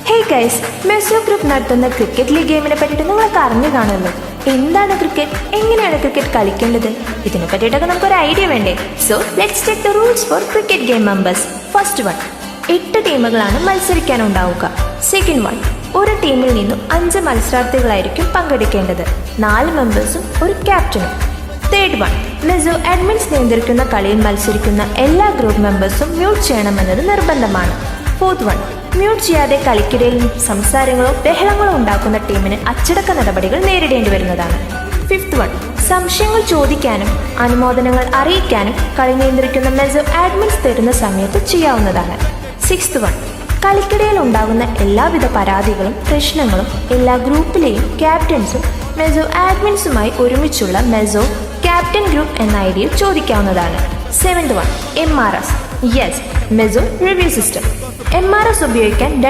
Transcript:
Hey guys, meso group നടത്തുന്ന cricket league ഗെയിമിനെ പറ്റിയിട്ട് നിങ്ങൾക്ക് അറിഞ്ഞു കാണുമല്ലോ. എന്താണ് ക്രിക്കറ്റ്, എങ്ങനെയാണ് ക്രിക്കറ്റ് കളിക്കേണ്ടത്, ഇതിനെ പറ്റിയിട്ടൊക്കെ നമുക്കൊരു ഐഡിയ വേണ്ടേ? So let's check the rules for cricket game members. First one, 8 ടീമുകളാണ് മത്സരിക്കാനുണ്ടാവുക. സെക്കൻഡ് വൺ, ഒരു ടീമിൽ നിന്നും 5 മത്സരാർത്ഥികളായിരിക്കും പങ്കെടുക്കേണ്ടത്. 4 മെമ്പേഴ്സും ഒരു ക്യാപ്റ്റനും. തേർഡ് വൺ, മെസോ അഡ്മിൻസ് നിയന്ത്രിക്കുന്ന കളിയിൽ മത്സരിക്കുന്ന എല്ലാ ഗ്രൂപ്പ് മെമ്പേഴ്സും മ്യൂട്ട് ചെയ്യണമെന്നത് നിർബന്ധമാണ്. ഫോർത്ത് വൺ, മ്യൂട്ട് ചെയ്യാതെ കളിക്കിടയിൽ സംസാരങ്ങളോ ബഹളങ്ങളോ ഉണ്ടാക്കുന്ന ടീമിന് അച്ചടക്ക നടപടികൾ നേരിടേണ്ടി വരുന്നതാണ്. ഫിഫ്ത്ത് വൺ, സംശയങ്ങൾ ചോദിക്കാനും അനുമോദനങ്ങൾ അറിയിക്കാനും കളി നിയന്ത്രിക്കുന്ന മെസോ അഡ്മിൻസ് തരുന്ന സമയത്ത് ചെയ്യാവുന്നതാണ്. സിക്സ്ത് വൺ, കളിക്കിടയിൽ ഉണ്ടാകുന്ന എല്ലാവിധ പരാതികളും പ്രശ്നങ്ങളും എല്ലാ ഗ്രൂപ്പിലെയും ക്യാപ്റ്റൻസും മെസോ അഡ്മിൻസുമായി ഒരുമിച്ചുള്ള മെസോ ക്യാപ്റ്റൻ ഗ്രൂപ്പ് എന്ന ഐഡിയിൽ ചോദിക്കാവുന്നതാണ്. Seventh one, MRS, yes meso review system. MRS ഉപയോഗിക്കാൻ